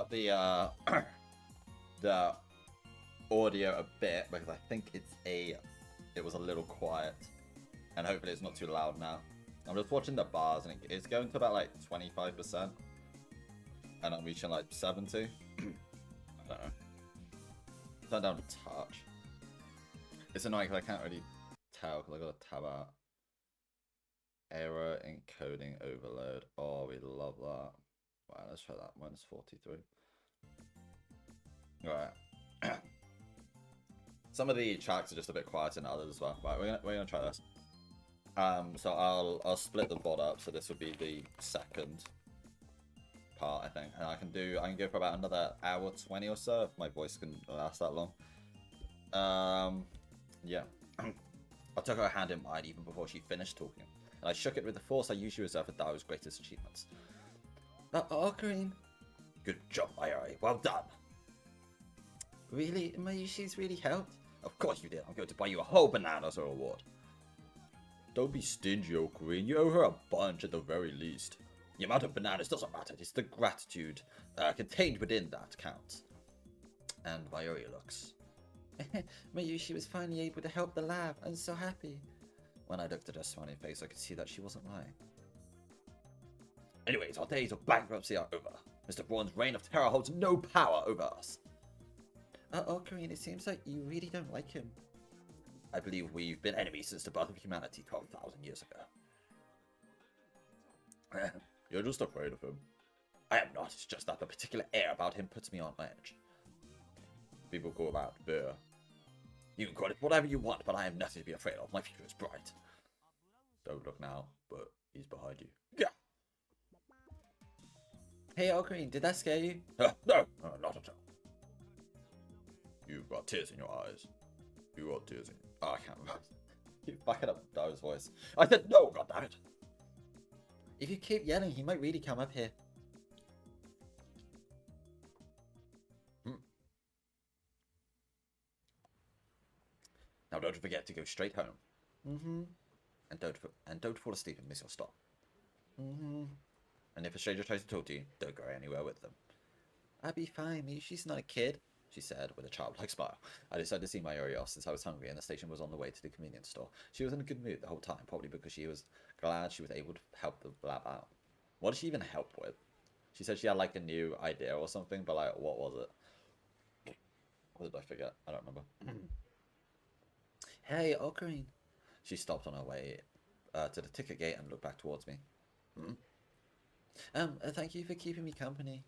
up the the audio a bit because I think it was a little quiet, and hopefully it's not too loud now. I'm just watching the bars and it's going to about like 25%, and I'm reaching like 70. I don't know. Turn down a touch. It's annoying because I can't really tell because I got to tab out. Error encoding overload. Oh, we love that. Right, let's try that. Minus 43. Right. Some of the tracks are just a bit quieter than others as well. Right, we're gonna try this. So I'll split the VOD up. So this would be the second part, I think, and I can go for about another hour 20 or so if my voice can last that long. Yeah. I took her hand in mine even before she finished talking, and I shook it with the force I usually reserve for Dao's greatest achievements. Ocarine. Good job, Mayuri. Well done. Really? Mayushi's really helped? Of course you did. I'm going to buy you a whole banana as a reward. Don't be stingy, Ocarine. You owe her a bunch at the very least. The amount of bananas doesn't matter. It's the gratitude contained within that counts. And Mayuri looks. Mayushi was finally able to help the lab. I'm so happy. When I looked at her smiling face, I could see that she wasn't lying. Anyways, our days of bankruptcy are over. Mr. Braun's reign of terror holds no power over us. Ocarine, it seems like you really don't like him. I believe we've been enemies since the birth of humanity 12,000 years ago. You're just afraid of him. I am not. It's just that the particular air about him puts me on edge. People call that fear. You can call it whatever you want, but I have nothing to be afraid of. My future is bright. Don't look now, but he's behind you. Yeah. Hey, Ocarine, did that scare you? No, not at all. You've got tears in your eyes. You got tears in. Oh, I can't remember. Keep backing up Dao's voice. I said no, goddammit. If you keep yelling, he might really come up here. Now don't forget to go straight home. And don't fall asleep and miss your stop. And if a stranger tries to talk to you, don't go anywhere with them. I'll be fine. She's not a kid, she said with a childlike smile. I decided to see Mayuri off since I was hungry and the station was on the way to the convenience store. She was in a good mood the whole time, probably because she was glad she was able to help the lab out. What did she even help with? She said she had like a new idea or something, but like, what was it? What did I forget? I don't remember. Hey, Ocarine. She stopped on her way to the ticket gate and looked back towards me. Thank you for keeping me company.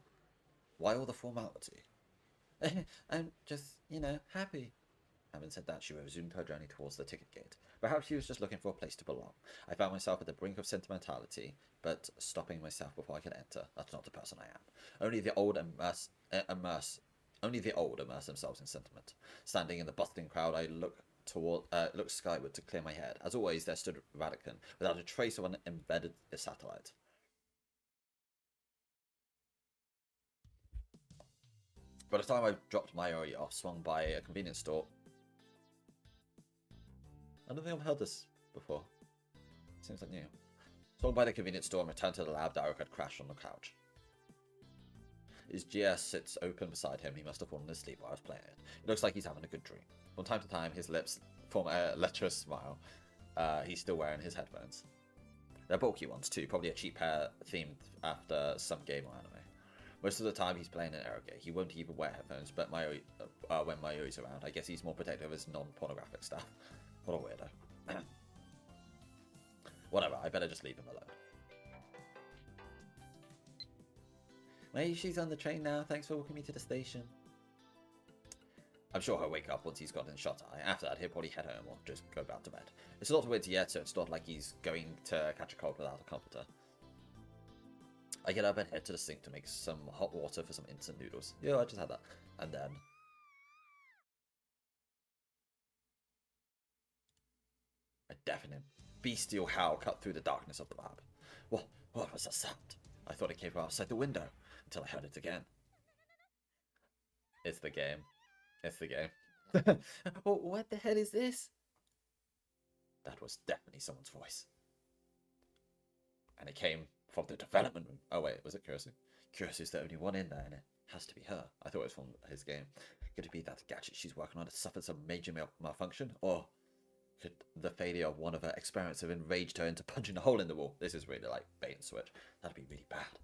Why all the formality? I'm just, happy. Having said that, she resumed her journey towards the ticket gate. Perhaps she was just looking for a place to belong. I found myself at the brink of sentimentality, but stopping myself before I could enter. That's not the person I am. Only the old immerse themselves in sentiment. Standing in the bustling crowd, I looked skyward to clear my head. As always, there stood Radican, without a trace of an embedded satellite. By the time I dropped Mayuri off, swung by a convenience store. I don't think I've heard this before. Seems like new. Swung by the convenience store and returned to the lab. Daruk had crashed on the couch. His GS sits open beside him. He must have fallen asleep while I was playing it. It looks like he's having a good dream. From time to time, his lips form a lecherous smile. He's still wearing his headphones. They're bulky ones too, probably a cheap pair themed after some game or anime. Most of the time he's playing an Eroge. He won't even wear headphones, but when Mayuri's around, I guess he's more protective of his non-pornographic stuff. What a weirdo. Whatever, I better just leave him alone. Mayushi's on the train now. Thanks for walking me to the station. I'm sure he'll wake up once he's gotten shot eye. After that, he'll probably head home or just go back to bed. It's not winter yet, so it's not like he's going to catch a cold without a comforter. I get up and head to the sink to make some hot water for some instant noodles. Yeah, I just had that. And then... a deafening, bestial howl cut through the darkness of the lab. What was that sound? I thought it came from outside the window, until I heard it again. It's the game. It's the game. What the hell is this? That was definitely someone's voice. And it came from the development room. Oh wait, was it Kurisu? Kurisu's the only one in there, innit? Has to be her. I thought it was from his game. Could it be that gadget she's working on has suffered some major malfunction? Or could the failure of one of her experiments have enraged her into punching a hole in the wall? This is really like bait and switch. That'd be really bad.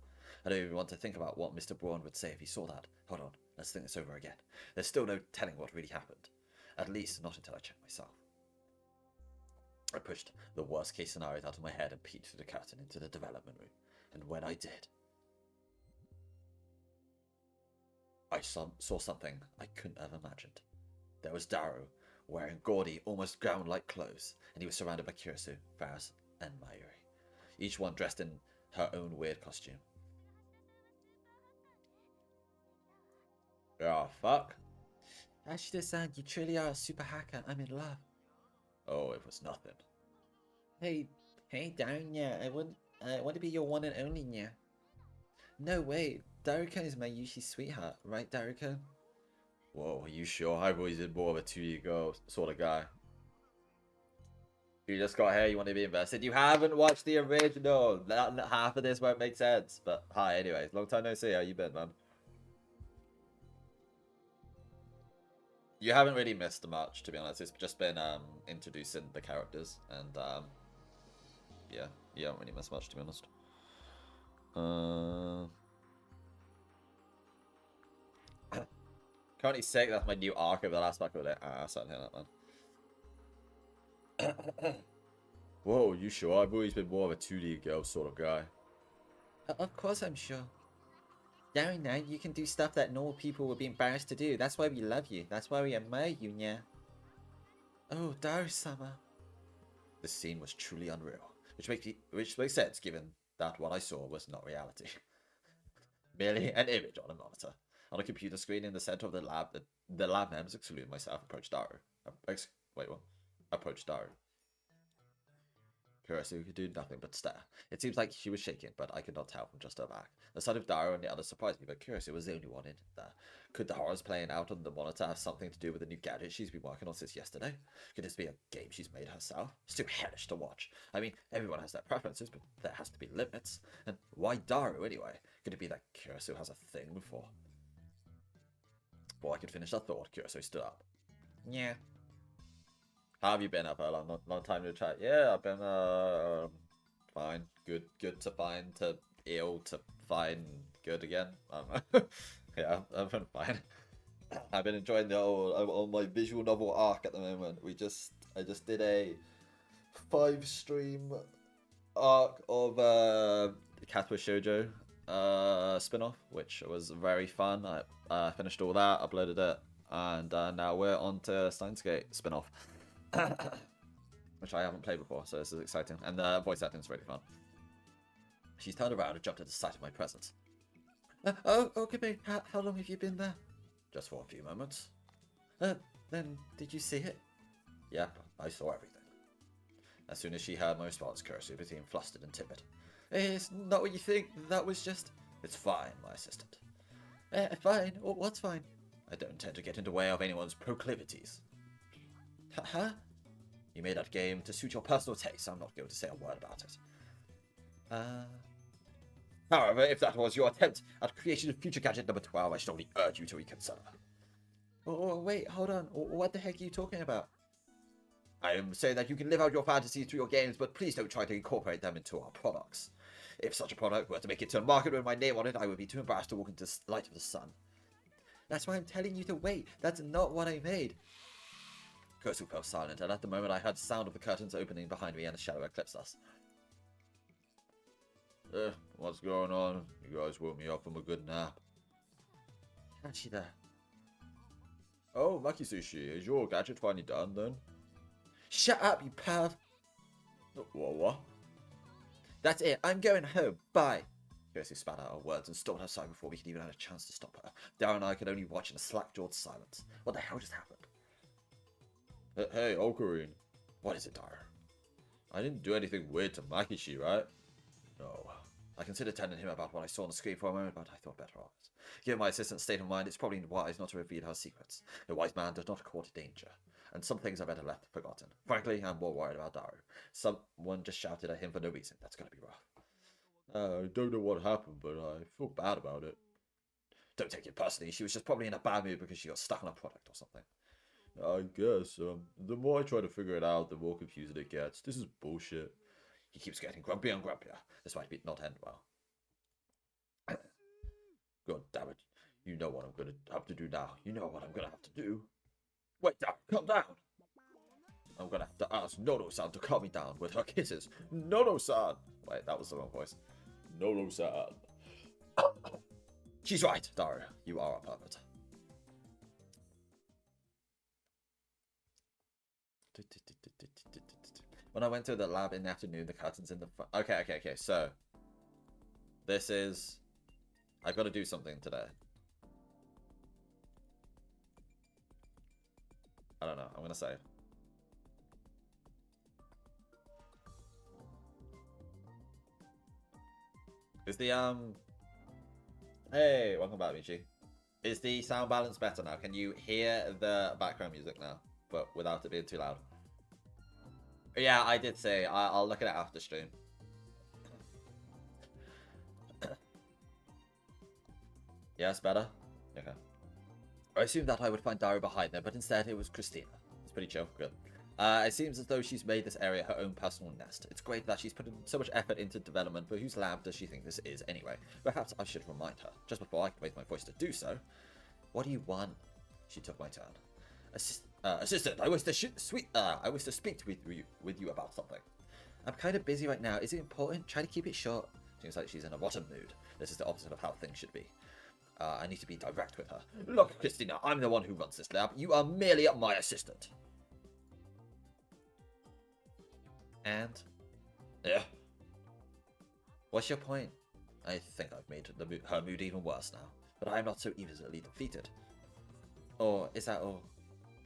I don't even want to think about what Mr. Braun would say if he saw that. Hold on, let's think this over again. There's still no telling what really happened. At least not until I check myself. I pushed the worst case scenarios out of my head and peeked through the curtain into the development room. And when I did, I saw something I couldn't have imagined. There was Darrow, wearing gaudy, almost gown-like clothes, and he was surrounded by Kirisu, Faris, and Mayuri, each one dressed in her own weird costume. Oh, fuck. Ashida-san, you truly are a super hacker. I'm in love. Oh, it was nothing. Hey, Darren, yeah, I want to be your one and only, yeah. No, wait, Daruko is my Yushi sweetheart, right, Daruko? Whoa, are you sure? I've always been more of a 2D girl sort of guy. You just got here, you want to be invested. You haven't watched the original. Half of this won't make sense. But hi, anyways. Long time no see. How you been, man? You haven't really missed much, to be honest. It's just been introducing the characters. And yeah, you haven't really missed much, to be honest. Currently sick. That's my new arc over the last back of the day. I started hearing that, man. Whoa, you sure? I've always been more of a 2D girl sort of guy. Of course I'm sure. Darren, now you can do stuff that normal people would be embarrassed to do. That's why we love you. That's why we admire you, yeah. Oh, Daru-sama. This scene was truly unreal, which makes sense given that what I saw was not reality. Merely an image on a monitor. On a computer screen in the center of the lab members, excluding myself, approached Daru. Wait, what? Approached Daru. Kirisu could do nothing but stare. It seems like she was shaking, but I could not tell from just her back. The sight of Daru and the others surprised me, but Kirisu was the only one in there. Could the horrors playing out on the monitor have something to do with the new gadget she's been working on since yesterday? Could this be a game she's made herself? It's too hellish to watch. I mean, everyone has their preferences, but there has to be limits. And why Daru anyway? Could it be that Kirisu has a thing for? Before I could finish that thought, Kirisu stood up. Yeah. How have you been up a long time to chat? Yeah, I've been fine. Good to fine to ill to fine good again. Yeah, I've been fine. I've been enjoying the on my visual novel arc at the moment. I just did a 5-stream arc of Katsuo Shoujo spin-off, which was very fun. I finished all that, uploaded it, and now we're on to STEINS spin-off. Which I haven't played before, so this is exciting. And the voice acting is really fun. She's turned around and jumped at the sight of my presence. Okay, how long have you been there? Just for a few moments. Then did you see it? Yep, I saw everything. As soon as she heard my response, Kirisu became flustered and timid. It's not what you think. That was just... It's fine, my assistant. Fine? What's fine? I don't intend to get in the way of anyone's proclivities. Huh? You made that game to suit your personal taste. I'm not going to say a word about it. However, if that was your attempt at creation of future gadget number 12, I strongly urge you to reconsider. Oh, wait, hold on. What the heck are you talking about? I am saying that you can live out your fantasies through your games, but please don't try to incorporate them into our products. If such a product were to make it to the market with my name on it, I would be too embarrassed to walk into the light of the sun. That's why I'm telling you to wait. That's not what I made. Kirisu fell silent, and at the moment I heard the sound of the curtains opening behind me and a shadow eclipsed us. What's going on? You guys woke me up from a good nap. Catchy there. Oh, Maki Sushi, is your gadget finally done then? Shut up, you perv! What? That's it, I'm going home, bye! Kirisu spat out her words and stormed outside before we could even have a chance to stop her. Darren and I could only watch in a slack-jawed silence. What the hell just happened? Hey, Ocarine. What is it, Darren? I didn't do anything weird to Makishi, right? No. I considered telling him about what I saw on the screen for a moment, but I thought better of it. Given my assistant's state of mind, it's probably wise not to reveal her secrets. A wise man does not court danger, and some things are better left forgotten. Frankly, I'm more worried about Daru. Someone just shouted at him for no reason. That's gonna be rough. I don't know what happened, but I feel bad about it. Don't take it personally. She was just probably in a bad mood because she got stuck on a product or something. I guess. The more I try to figure it out, the more confusing it gets. This is bullshit. He keeps getting grumpier and grumpier. This might not end well. God damn it. You know what I'm going to have to do now. You know what I'm going to have to do. Wait down. Calm down. I'm going to have to ask Nono-san to calm me down with her kisses. Nono-san. Wait, that was the wrong voice. Nono-san. She's right, Daru. You are a pervert. When I went to the lab in the afternoon, the curtains in the front. Okay. So, this is. I've got to do something today. I don't know. I'm gonna say. Is the Hey, welcome back, Michi. Is the sound balance better now? Can you hear the background music now, but without it being too loud? Yeah, I did say I'll look at it after stream. Yeah, it's better? Okay. I assumed that I would find Daru behind there, but instead it was Christina. It's pretty chill. Good. It seems as though she's made this area her own personal nest. It's great that she's put in so much effort into development, but whose lab does she think this is anyway? Perhaps I should remind her, just before I can raise my voice to do so. What do you want? She took my turn. Assistant, I wish to speak with you about something. I'm kind of busy right now. Is it important? Try to keep it short. Seems like she's in a rotten mood. This is the opposite of how things should be. I need to be direct with her. Look, Christina, I'm the one who runs this lab. You are merely my assistant. And? Yeah. What's your point? I think I've made her mood even worse now. But I'm not so easily defeated. Or is that all?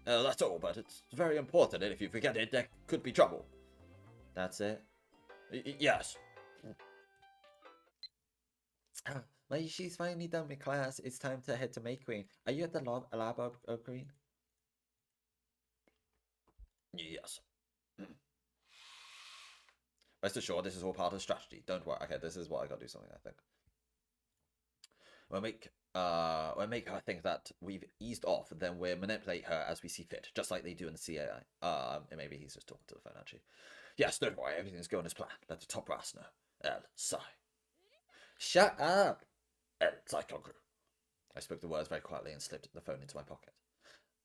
That's all, but it's very important, and if you forget it, there could be trouble. That's it? Yes. Well, she's finally done with class. It's time to head to May Queen. Are you at the lab, Queen? Yes. Rest assured, this is all part of the strategy. Don't worry. Okay, this is what I gotta do something, I think. We'll make her think that we've eased off, then we'll manipulate her as we see fit, just like they do in the CAI. And maybe he's just talking to the phone, actually. Yes, don't worry, everything's going as planned. Let the top brass know. El Sai. Shut up! El Sai Konku. I spoke the words very quietly and slipped the phone into my pocket.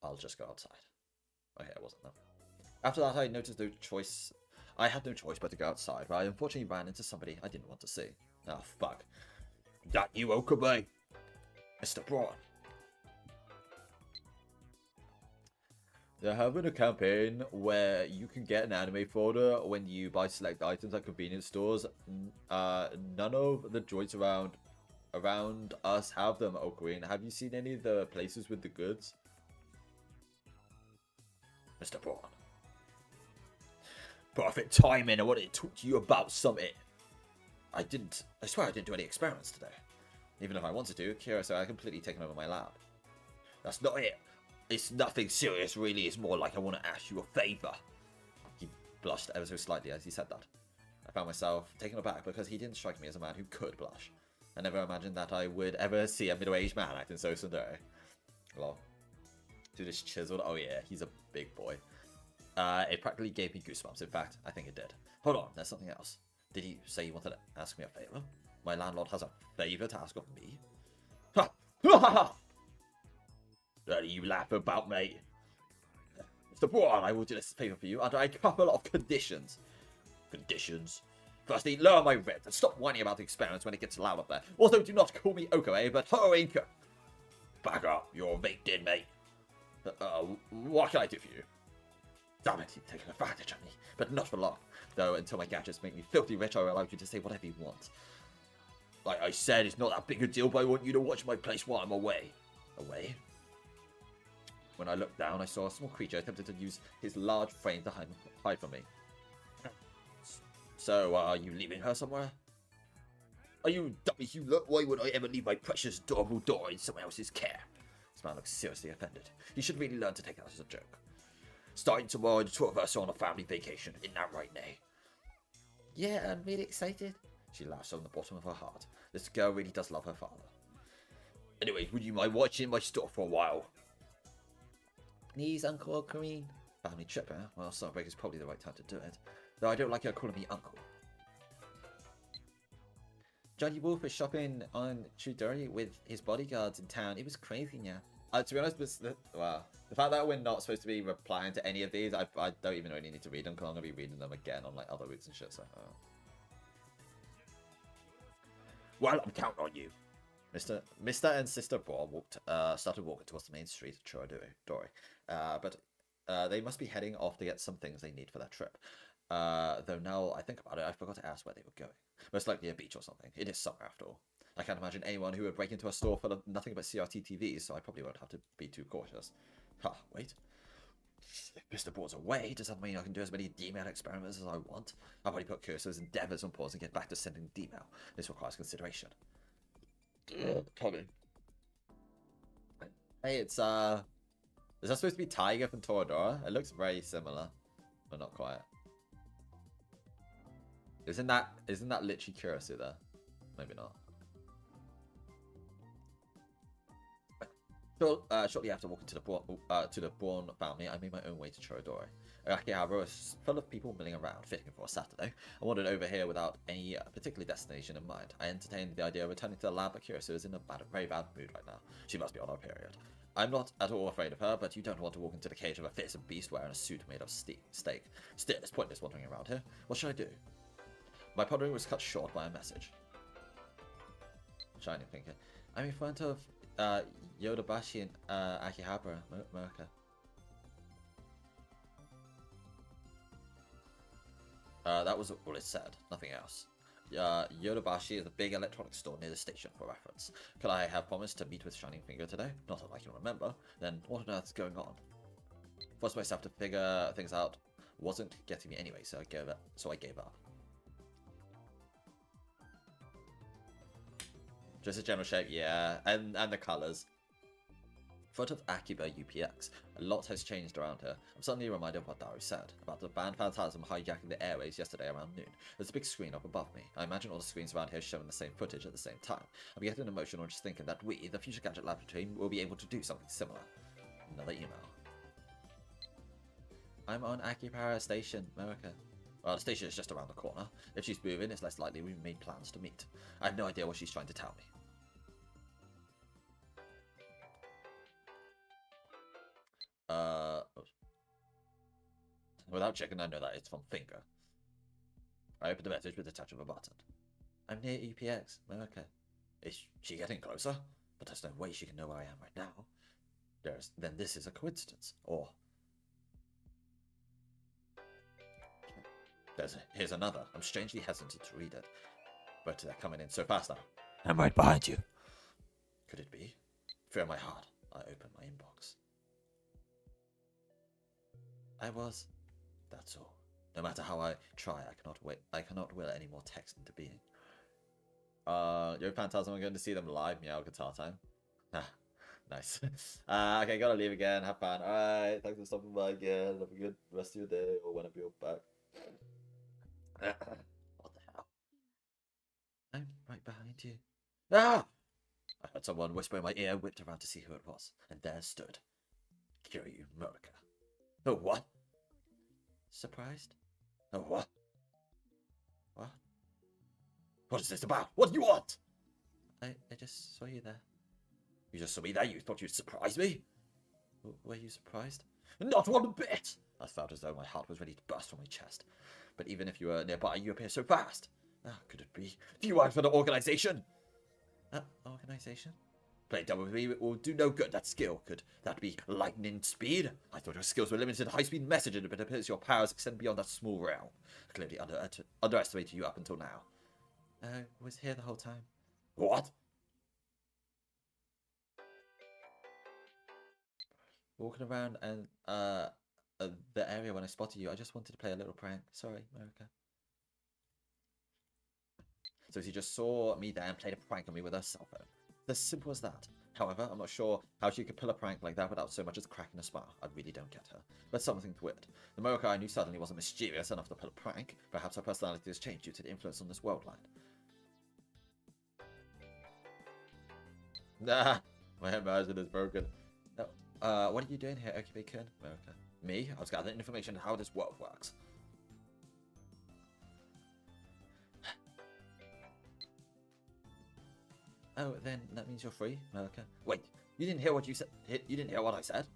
I'll just go outside. Okay, it wasn't though. After that, I noticed no choice. I had no choice but to go outside, but I unfortunately ran into somebody I didn't want to see. Oh, fuck. That you, Okabe? Mr. Braun. They're having a campaign where you can get an anime folder when you buy select items at convenience stores. None of the joints around us have them, Okabe. Have you seen any of the places with the goods? Mr. Braun. Perfect timing. I wanted to talk to you about something. I swear I didn't do any experiments today. Even if I wanted to, Kira said I completely taken over my lab. That's not it. It's nothing serious, really. It's more like I want to ask you a favor. He blushed ever so slightly as he said that. I found myself taken aback because he didn't strike me as a man who could blush. I never imagined that I would ever see a middle-aged man acting so tsundere. Lol. Dude is chiseled. Oh yeah, he's a big boy. It practically gave me goosebumps. In fact, I think it did. Hold on, there's something else. Did you say you wanted to ask me a favor? My landlord has a favor to ask of me? Ha! Ha ha ha! What do you laugh about, mate? Mr. Braun, I will do this favor for you under a couple of conditions. Conditions? Firstly, lower my rent and stop whining about the experiments when it gets loud up there. Also, do not call me Okabe, but Hoinka. Back up, you're baked in, mate. What can I do for you? Damn it, you've taken advantage of me, but not for long. Though, until my gadgets make me filthy rich, I will allow you to say whatever you want. Like I said, it's not that big a deal, but I want you to watch my place while I'm away. Away? When I looked down, I saw a small creature attempted to use his large frame to hide from me. So, are you leaving her somewhere? Are you dummy you look? Why would I ever leave my precious adorable daughter in someone else's care? This man looks seriously offended. You should really learn to take that as a joke. Starting tomorrow, the two of us are on a family vacation. Isn't that right, Nay? Yeah, I'm really excited. She laughs from the bottom of her heart. This girl really does love her father. Anyway, would you mind watching my store for a while? Please, Uncle Kareem. Family trip, eh? Well, summer break is probably the right time to do it. Though I don't like her calling me uncle. Johnny Wolf was shopping on Chudori with his bodyguards in town. It was crazy, yeah. To be honest, the fact that we're not supposed to be replying to any of these, I don't even really need to read them because I'm going to be reading them again on like other routes and shit. So, Well, I'm counting on you. Mr. and Sister Brawl started walking towards the main street of Chudori, but they must be heading off to get some things they need for their trip. Though now I think about it, I forgot to ask where they were going. Most likely a beach or something. It is summer after all. I can't imagine anyone who would break into a store full of nothing but CRT TVs, so I probably won't have to be too cautious. Wait. If Mr. Board's away, does that mean I can do as many D-mail experiments as I want? I've already put Cursor's endeavors on pause and get back to sending D-mail. This requires consideration. Coming. Hey, it's, is that supposed to be Tiger from Toradora? It looks very similar, but not quite. Isn't that literally Kurisu there? Maybe not. So, shortly after walking to the Braun family, I made my own way to Chorodori. Akihabara was full of people milling around, fitting for a Saturday. I wandered over here without any particular destination in mind. I entertained the idea of returning to the lab, but Kurisu is in a very bad mood right now. She must be on her period. I'm not at all afraid of her, but you don't want to walk into the cage of a fearsome beast wearing a suit made of steak. Still, it's pointless wandering around here. What should I do? My pondering was cut short by a message. Shining Finger. I'm in front of Yodobashi and Akihabara, America. That was all it said, nothing else. Yodobashi is a big electronics store near the station, for reference. Could I have promised to meet with Shining Finger today? Not that I can remember. Then what on earth is going on? Forced myself to figure things out wasn't getting me anyway, so I gave up. Just a general shape, yeah, and the colours. Front of Akiba UPX. A lot has changed around here. I'm suddenly reminded of what Daru said about the band Phantasm hijacking the airways yesterday around noon. There's a big screen up above me. I imagine all the screens around here showing the same footage at the same time. I'm getting emotional just thinking that we, the Future Gadget Laboratory, will be able to do something similar. Another email. I'm on Akipara Station, America. Well, the station is just around the corner. If she's moving, it's less likely we've made plans to meet. I have no idea what she's trying to tell me. Without checking, I know that it's from Finger. I opened the message with the touch of a button. I'm near EPX, America. Is she getting closer? But there's no way she can know where I am right now. Then this is a coincidence, or... Here's another. I'm strangely hesitant to read it. But they're coming in so fast now. I'm right behind you. Could it be? Fear in my heart, I opened my inbox. That's all. No matter how I try, I cannot will any more text into being. Yo, Phantasm, I'm going to see them live, Meow Guitar Time. Nice. Okay, gotta leave again. Have fun. Alright, thanks for stopping by again. Have a good rest of your day, or whenever you're back. What the hell? I'm right behind you. Ah! I heard someone whisper in my ear, whipped around to see who it was, and there stood Kiryu Muraka. Oh, what? Surprised? Oh, what? What? What is this about? What do you want? I just saw you there. You just saw me there? You thought you'd surprise me? Were you surprised? Not one bit! I felt as though my heart was ready to burst from my chest. But even if you were nearby, you appear so fast. Could it be? Do you work for the organization? Organization? Playing double with me will do no good. That skill, could that be lightning speed? I thought your skills were limited to high-speed messaging, but it appears your powers extend beyond that small realm. I clearly underestimated you up until now. I was here the whole time. What? Walking around and the area when I spotted you, I just wanted to play a little prank. Sorry, America. So she just saw me there and played a prank on me with her cell phone. As simple as that. However, I'm not sure how she could pull a prank like that without so much as cracking a smile. I really don't get her. But something's weird. The Mocha I knew suddenly wasn't mischievous enough to pull a prank. Perhaps her personality has changed due to the influence on this world line. Nah, my immersion is broken. No, what are you doing here, Oki-kun? America. Me? I was gathering information on how this world works. Oh, then that means you're free, America. Wait, you didn't hear what you said? You didn't hear what I said?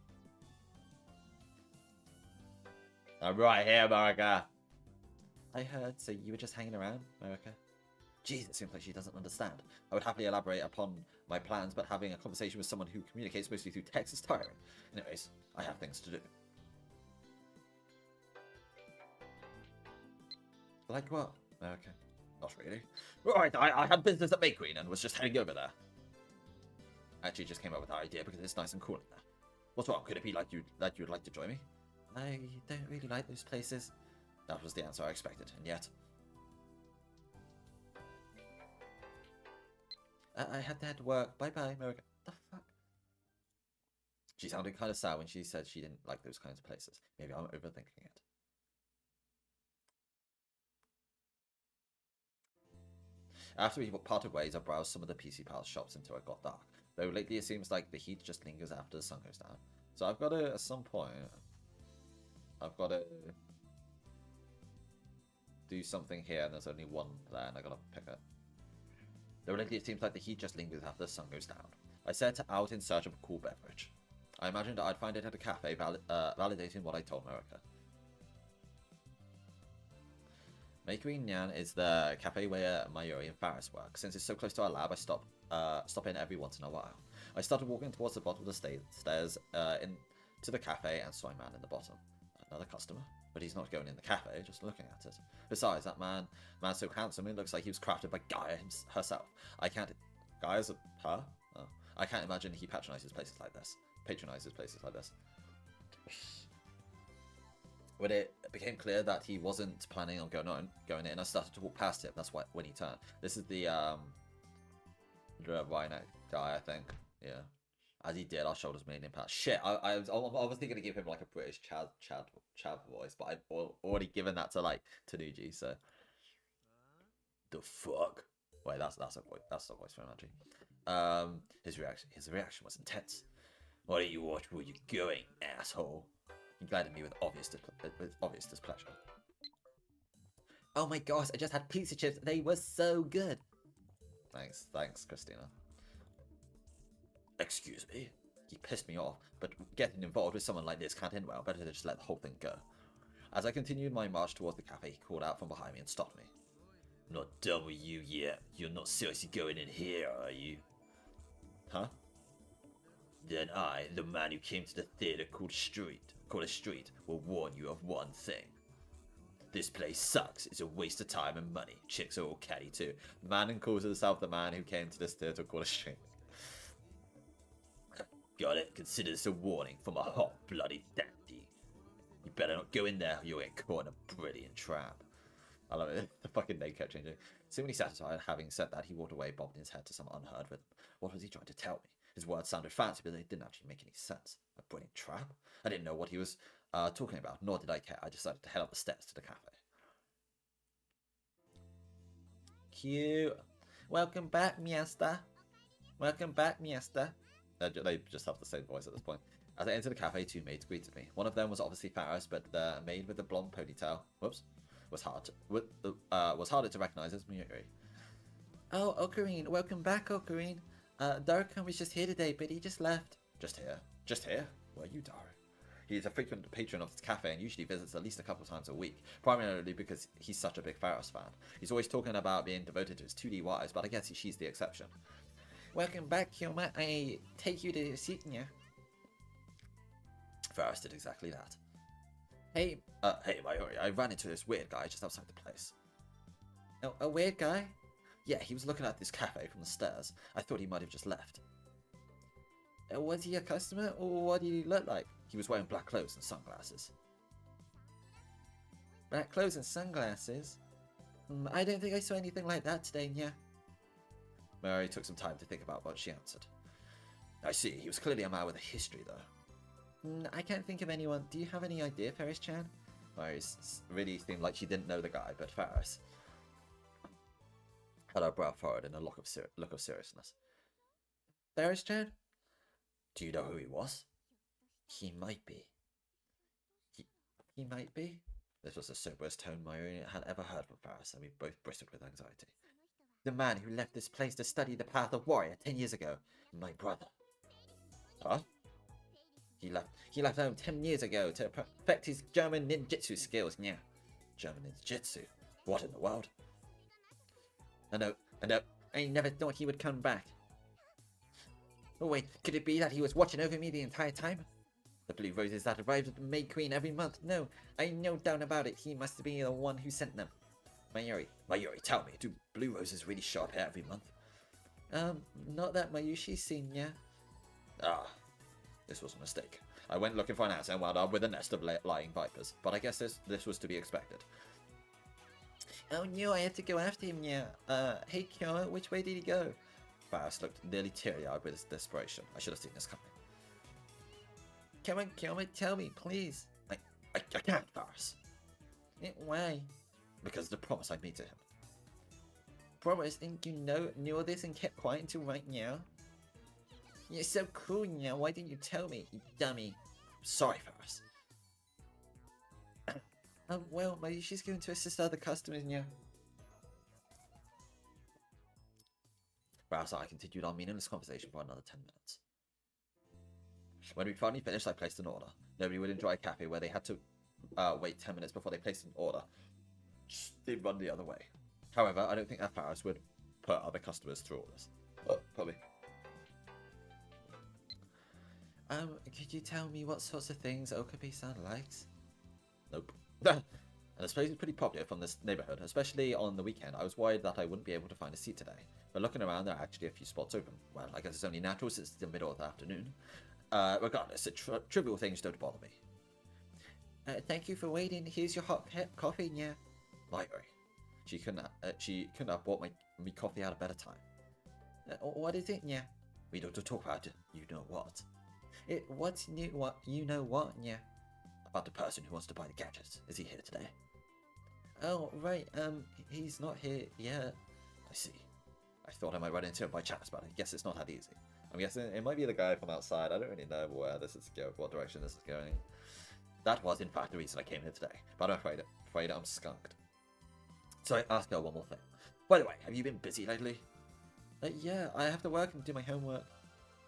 I'm right here, America. I heard, so you were just hanging around, America? Jeez, it seems like she doesn't understand. I would happily elaborate upon my plans, but having a conversation with someone who communicates mostly through text is tiring. Anyways, I have things to do. Like what, America? Not really. Right, I had business at Bakery and was just heading over there. I actually just came up with that idea because it's nice and cool in there. What's wrong? Could it be like you'd like to join me? I don't really like those places. That was the answer I expected, and yet... I had to head to work. Bye-bye, America. The fuck? She sounded kind of sad when she said she didn't like those kinds of places. Maybe I'm overthinking it. After we parted ways, I browsed some of the PC Pals shops until it got dark. Though lately it seems like the heat just lingers after the sun goes down. So I've got to, at some point... I've got to... do something here, and there's only one there, and I gotta pick it. Though lately it seems like the heat just lingers after the sun goes down. I set out in search of a cool beverage. I imagined I'd find it at a cafe, validating what I told Marika. Makery Nyan is the cafe where Mayuri and Faris work. Since it's so close to our lab, I stop in every once in a while. I started walking towards the bottom of the stairs into the cafe and saw a man in the bottom. Another customer? But he's not going in the cafe, just looking at it. Besides, that man's so handsome, it looks like he was crafted by Gaia herself. Gaia's her? Oh. I can't imagine he patronizes places like this. When it became clear that he wasn't planning on going in, I started to walk past him. That's when he turned. This is the Rhino guy, I think. Yeah. As he did, our shoulders made an impact. Shit, I was going to give him like a British Chad voice, but I'd already given that to like Tanuji, so. The fuck? Wait, that's a voice. That's the voice for Tanuji. His reaction was intense. Why don't you watch where you're going, asshole? He glided me with obvious displeasure. Oh my gosh, I just had pizza chips. They were so good. Thanks, Christina. Excuse me. He pissed me off, but getting involved with someone like this can't end well. Better to just let the whole thing go. As I continued my march towards the cafe, he called out from behind me and stopped me. I'm not done with you yet. You're not seriously going in here, are you? Huh? Then I, the man who came to the theater called a street, will warn you of one thing. This place sucks. It's a waste of time and money. Chicks are all catty too. The man who calls himself the man who came to this theater called a street. Got it? Consider this a warning from a hot bloody dandy. You better not go in there or you'll get caught in a brilliant trap. I love it. The fucking name kept changing. Seemingly satisfied, having said that, he walked away, bobbing his head to some unheard rhythm. What was he trying to tell me? His words sounded fancy, but they didn't actually make any sense. A brilliant trap? I didn't know what he was talking about, nor did I care. I decided to head up the steps to the cafe. Cute. Welcome back, Miesta. Welcome back, Miesta. They just have the same voice at this point. As I entered the cafe, two maids greeted me. One of them was obviously Faris, but the maid with the blonde ponytail, was harder to recognize as Mayuri. Oh, Ocarine, welcome back, Ocarine. Darkon was just here today, but he just left. Just here? Just here? Where are you, Daru? He is a frequent patron of this cafe and usually visits at least a couple times a week, primarily because he's such a big Faris fan. He's always talking about being devoted to his 2D wives, but I guess she's the exception. Welcome back, Kyoma. I take you to your seat, yeah? Faris did exactly that. Hey, Mayuri, I ran into this weird guy just outside the place. Oh, a weird guy? Yeah, he was looking at this cafe from the stairs. I thought he might have just left. Was he a customer, or what did he look like? He was wearing black clothes and sunglasses. Black clothes and sunglasses? I don't think I saw anything like that today, yeah. Mary took some time to think about what she answered. I see, he was clearly a man with a history, though. I can't think of anyone. Do you have any idea, Faris-chan? Mary really seemed like she didn't know the guy, but Faris had her brow furrowed in a look of seriousness. Ferris-chan? Do you know who he was? He might be. He might be? This was the soberest tone Mayuri had ever heard from Ferris, and we both bristled with anxiety. The man who left this place to study the path of warrior 10 years ago. My brother. Huh? He left home 10 years ago to perfect his German ninjutsu skills. Yeah. German ninjutsu? What in the world? I know. I never thought he would come back. Oh wait, could it be that he was watching over me the entire time? The blue roses that arrived at the Maid Queen every month? No, I no doubt about it. He must be the one who sent them. Mayuri, tell me, do blue roses really show up here every month? Not that Mayushi's seen yet. Ah, this was a mistake. I went looking for an answer and wound up with a nest of lying vipers, but I guess this was to be expected. Oh no, I had to go after him, yeah. Hey Kiyomi, which way did he go? Ferris looked nearly teary-eyed with his desperation. I should have seen this coming. Come on, Kiyomi, tell me, please. I can't, Ferris. Why? Because of the promise I made to him. Promise? And you knew all this and kept quiet until right now? You're so cool now, why didn't you tell me, you dummy? Sorry, Ferris. Oh, well, maybe she's going to assist other customers now. Ferris and I continued our meaningless conversation for another 10 minutes. When we finally finished, I placed an order. Nobody would enjoy a cafe where they had to wait 10 minutes before they placed an order. They'd run the other way. However, I don't think that Ferris would put other customers through all this. Probably. Could you tell me what sorts of things Okabe-san likes? Nope. And this place is pretty popular from this neighborhood, especially on the weekend. I was worried that I wouldn't be able to find a seat today. But looking around, there are actually a few spots open. Well, I guess it's only natural since it's the middle of the afternoon. Regardless, trivial things don't bother me. Thank you for waiting. Here's your hot coffee, yeah. Mayuri. She couldn't have bought me coffee at a better time. What is it, yeah? We don't talk about it. You know what? What's new? What you know? What, yeah? About the person who wants to buy the gadgets. Is he here today? Oh right. He's not here yet. I see. I thought I might run into him by chance, but I guess it's not that easy. I'm guessing it might be the guy from outside. I don't really know where this is going, what direction this is going. That was, in fact, the reason I came here today. But I'm afraid I'm skunked. So I asked her one more thing. By the way, have you been busy lately? Yeah, I have to work and do my homework.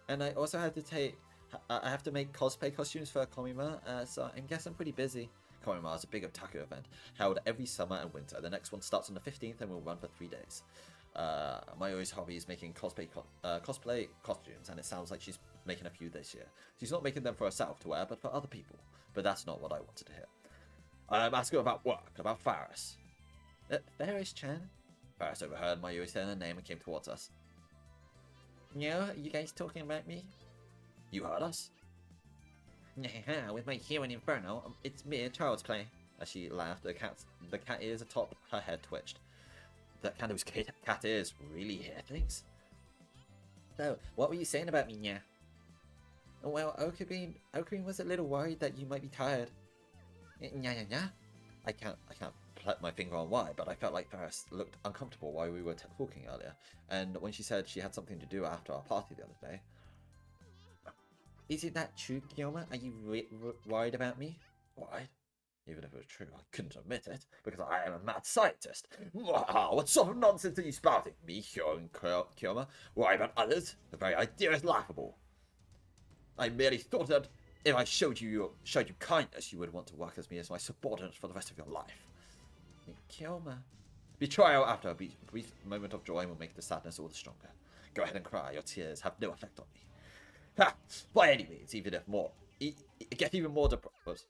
And I also have to make cosplay costumes for Komima, so I guess I'm pretty busy. Komima is a big otaku event, held every summer and winter. The next one starts on the 15th and will run for 3 days. Mayuri's hobby is making cosplay costumes, and it sounds like she's making a few this year. She's not making them for herself to wear, but for other people. But that's not what I wanted to hear. I'm asking about work, about Ferris. Ferris-chan? Ferris overheard Mayuri saying her name and came towards us. No, you guys talking about me? You heard us? Yeah, with my hearing inferno, it's mere child's play. As she laughed, the cat ears atop her head twitched. That kind of cat ears really hear things? So, what were you saying about me, yeah? Well, Okabe was a little worried that you might be tired. Yeah. I can't put my finger on why, but I felt like Ferris looked uncomfortable while we were talking earlier. And when she said she had something to do after our party the other day. Is it that true, Kiyomi? Are you worried about me? Worried? Even if it was true, I couldn't admit it, because I am a mad scientist. Wow, what sort of nonsense are you spouting? Me, Kiyomi? Worry about others? The very idea is laughable. I merely thought that if I showed you kindness, you would want to work as me as my subordinate for the rest of your life. Kiyomi. Betrayal after a brief moment of joy will make the sadness all the stronger. Go ahead and cry, your tears have no effect on me. Ha! By any means, get even more depressed.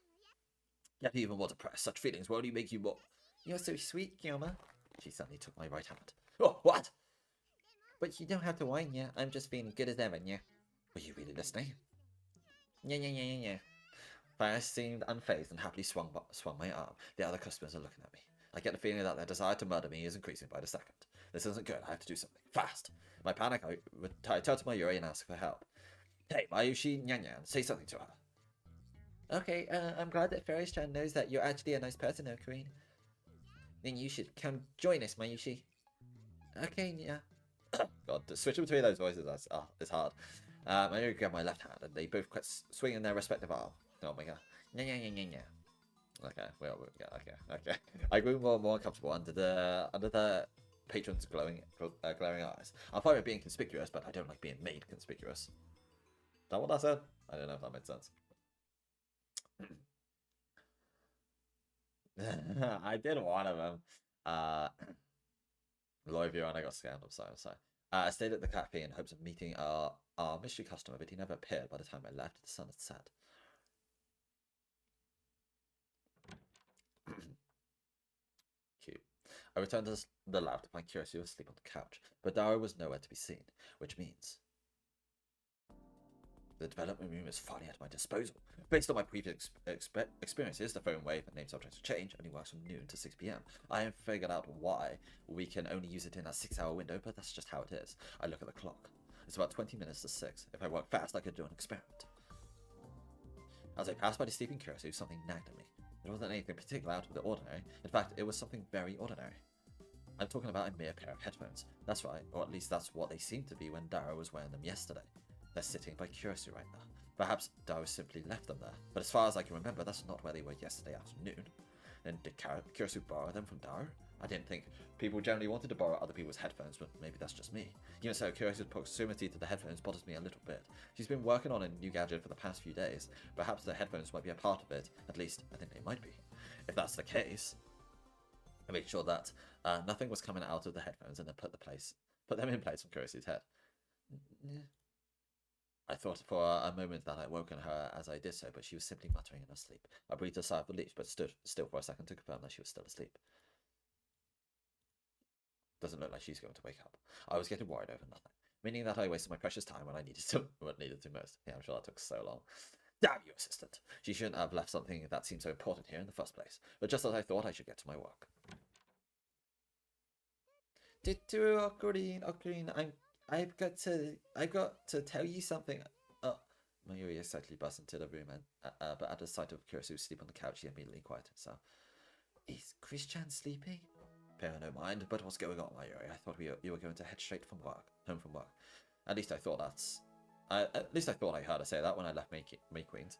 Such feelings will only make you more. You're so sweet, Kiyomi. She suddenly took my right hand. Oh, what? But you don't have to whine, yeah. I'm just being good as ever, yeah. Were you really listening? Yeah. Ferris seemed unfazed and happily swung my arm. The other customers are looking at me. I get the feeling that their desire to murder me is increasing by the second. This isn't good. I have to do something fast. My panic, I turn to Mayuri and ask for help. Hey, Mayushi Nyan, say something to her. Okay, I'm glad that Ferris-chan knows that you're actually a nice person, Ocarine. Then you should come join us, Mayushi. Okay, yeah. God, switching between those voices is hard. I grab my left hand, and they both quit swinging their respective arm. Oh my god. Okay, okay. I grew more and more uncomfortable under the patron's glaring eyes. I'm fine with being conspicuous, but I don't like being made conspicuous. Is that what I said? I don't know if that made sense. I did one of them. Lawyer viewer and I got scammed. I'm sorry. I stayed at the cafe in hopes of meeting our mystery customer, but he never appeared by the time I left. The sun had set. Cute. I returned to the lab to find Curiosity asleep on the couch, but Dara was nowhere to be seen, which means the development room is finally at my disposal. Based on my previous experiences, the phone wave and name subjects change only works from noon to 6 p.m. I haven't figured out why we can only use it in a 6-hour window, but that's just how it is. I look at the clock. It's about 20 minutes to 6. If I work fast, I could do an experiment. As I passed by the sleeping Curiosity, something nagged at me. It wasn't anything particularly out of the ordinary. In fact, it was something very ordinary. I'm talking about a mere pair of headphones. That's right, or at least that's what they seemed to be when Dara was wearing them yesterday. They're sitting by Curiosity right now. Perhaps Dara simply left them there, but as far as I can remember, that's not where they were yesterday afternoon. And did Curiosity borrow them from Dara? I didn't think people generally wanted to borrow other people's headphones, but maybe that's just me. Even so, Curiosity's proximity to the headphones bothers me a little bit. She's been working on a new gadget for the past few days. Perhaps the headphones might be a part of it. At least, I think they might be. If that's the case, I made sure that nothing was coming out of the headphones and then put them in place on Curiosity's head. I thought for a moment that I'd woken her as I did so, but she was simply muttering in her sleep. I breathed a sigh of relief, but stood still for a second to confirm that she was still asleep. Doesn't look like she's going to wake up. I was getting worried over nothing, meaning that I wasted my precious time when I needed to most. Yeah, I'm sure that took so long. Damn you, assistant! She shouldn't have left something that seemed so important here in the first place. But just as I thought, I should get to my work. Ocarine, I've got to tell you something. Oh, Mayuri excitedly burst into the room, but at the sight of Curiosity asleep on the couch, she immediately quieted herself. Is Christian sleeping? Pay her no mind, but what's going on, Mayuri? I thought you were going to head straight home from work. At least I thought I heard her say that when I left May Queen's.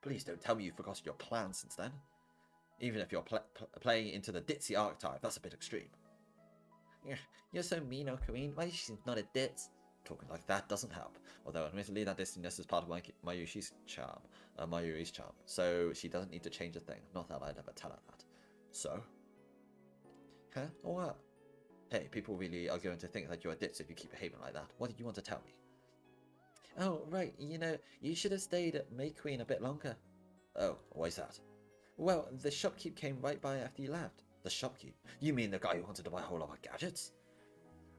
Please don't tell me you've forgotten your plans since then. Even if you're playing into the ditzy archetype, that's a bit extreme. You're so mean, Ocarine. Why she's not a ditz? Talking like that doesn't help. Although admittedly that ditziness is part of Mayuri's charm. So she doesn't need to change a thing. Not that I'd ever tell her that. So? Huh? Or what? Hey, people really are going to think that you're a ditz if you keep behaving like that. What did you want to tell me? Oh, right. You should have stayed at May Queen a bit longer. Oh, why's that? Well, the shopkeep came right by after you left. The shopkeep? You mean the guy who wanted to buy a whole lot of gadgets?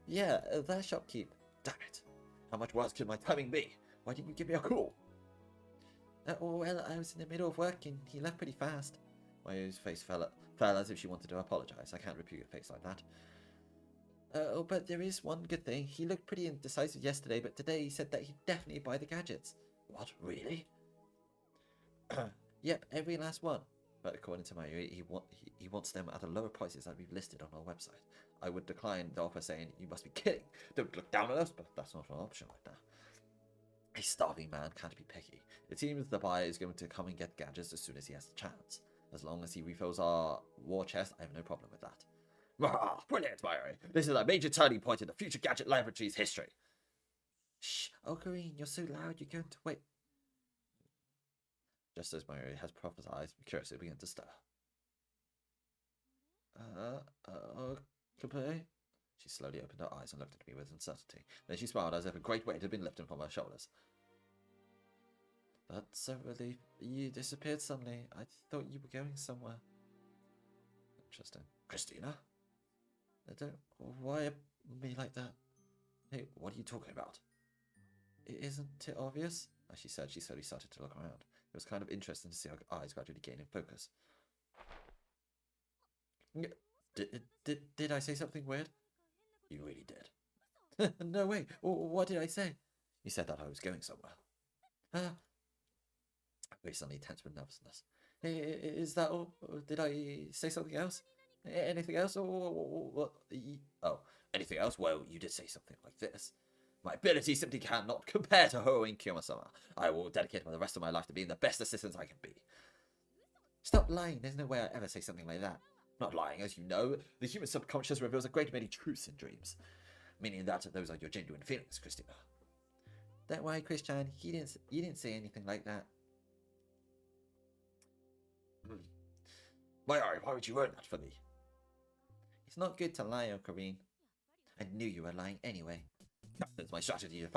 Yeah, that shopkeep. Damn it. How much worse could my timing be? Why didn't you give me a call? Well, I was in the middle of work and he left pretty fast. Mayu's face fell as if she wanted to apologize. I can't repeat a face like that. But there is one good thing. He looked pretty indecisive yesterday, but today he said that he'd definitely buy the gadgets. What, really? Yep, every last one. But according to Mayu, he wants them at a lower prices that we've listed on our website. I would decline the offer saying, you must be kidding. Don't look down on us, but that's not an option right now. A starving man can't be picky. It seems the buyer is going to come and get gadgets as soon as he has the chance. As long as he refills our war chest, I have no problem with that. Ah, brilliant, Mayuri. This is a major turning point in the future gadget laboratory's history. Shh, Ocarine, you're so loud, you're going to wait. Just as Mayuri has prophesied, curiosity began to stir. Okay. She slowly opened her eyes and looked at me with uncertainty. Then she smiled as if a great weight had been lifted from her shoulders. That's a relief. You disappeared suddenly. I thought you were going somewhere. Interesting. Christina? Why me like that? Hey, what are you talking about? Isn't it obvious? As she said, she slowly started to look around. It was kind of interesting to see her eyes gradually gain in focus. Did I say something weird? You really did. No way. What did I say? You said that I was going somewhere. Very suddenly tense with nervousness. Is that all? Did I say something else? Anything else? Or what? Oh, Anything else? Well, you did say something like this. My ability simply cannot compare to Hoenn Kiyoma-sama. I will dedicate the rest of my life to being the best assistant I can be. Stop lying. There's no way I ever say something like that. I'm not lying, as you know. The human subconscious reveals a great many truths in dreams. Meaning that those are your genuine feelings, Christina. Don't worry, Christian. You didn't say anything like that. Mayuri, why would you ruin that for me? It's not good to lie, Ocarine. I knew you were lying anyway. It's my strategy to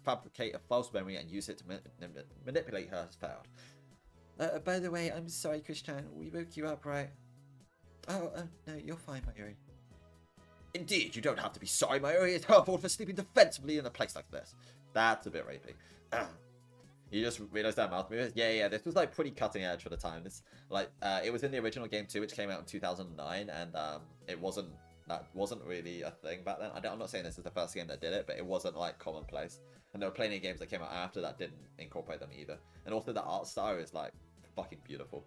fabricate a false memory and use it to manipulate her has failed. By the way, I'm sorry, Christian. We woke you up, right? Oh, no, you're fine, Mayuri. Indeed, you don't have to be sorry, Mayuri. It's her fault for sleeping defensively in a place like this. That's a bit rapey. You just realized that mouth movement? Yeah, this was like pretty cutting edge for the time. It's like it was in the original game too, which came out in 2009, and that wasn't really a thing back then. I'm not saying this is the first game that did it, but it wasn't like commonplace. And there were plenty of games that came out after that didn't incorporate them either. And also the art style is like fucking beautiful.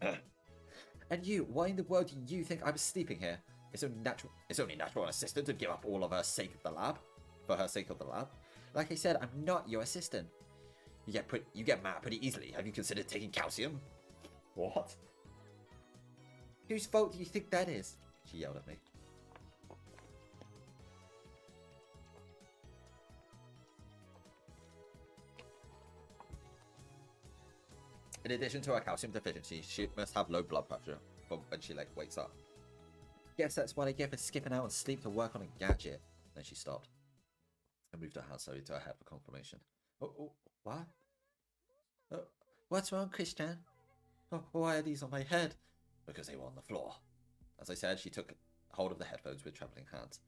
And you, why in the world do you think I was sleeping here? It's only natural an assistant to give up all of her sake of the lab. For her sake of the lab. Like I said, I'm not your assistant. You get mad pretty easily. Have you considered taking calcium? What? Whose fault do you think that is? She yelled at me. In addition to her calcium deficiency, she must have low blood pressure from when she wakes up. Guess that's what I get for skipping out on sleep to work on a gadget. Then she stopped. I moved her hand slowly to her head for confirmation. What? What's wrong, Christian? Why are these on my head? Because they were on the floor. As I said, she took hold of the headphones with trembling hands.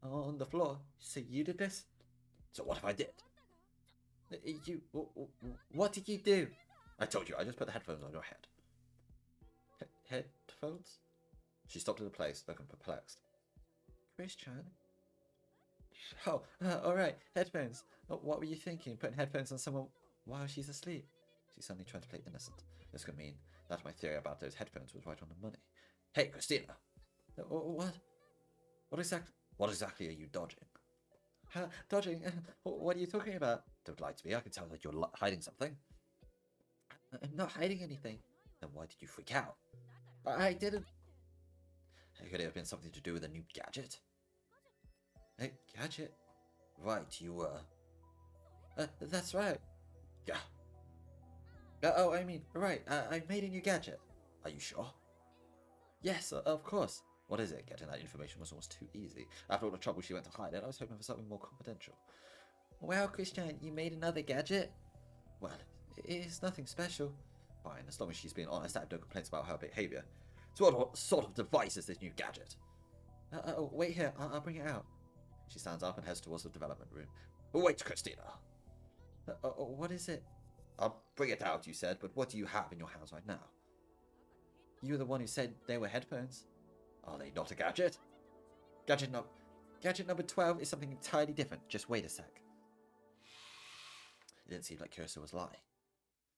On the floor? So you did this? So what if I did? What did you do? I told you, I just put the headphones on your head. Headphones? She stopped in the place, looking perplexed. Christian? Oh, alright, headphones. What were you thinking, putting headphones on someone while she's asleep? She suddenly tried to play innocent. This could mean that my theory about those headphones was right on the money. Hey, Christina! What? What exactly are you dodging? Dodging? What are you talking about? Don't lie to me, I can tell that you're hiding something. I'm not hiding anything. Then why did you freak out? I didn't. Could it have been something to do with a new gadget? A gadget? Right, you were. That's right. Yeah. Oh, I mean, right, I made a new gadget. Are you sure? Yes, of course. What is it? Getting that information was almost too easy. After all the trouble she went to hide it, I was hoping for something more confidential. Wow, Christian, you made another gadget? Well, it's nothing special. Fine, as long as she's being honest, I have no complaints about her behavior. So what sort of device is this new gadget? Wait here, I'll bring it out. She stands up and heads towards the development room. Wait, Christina. What is it? I'll bring it out, you said, but what do you have in your hands right now? You were the one who said they were headphones. Are they not a gadget? Gadget number 12 is something entirely different. Just wait a sec. It didn't seem like Kirsten was lying.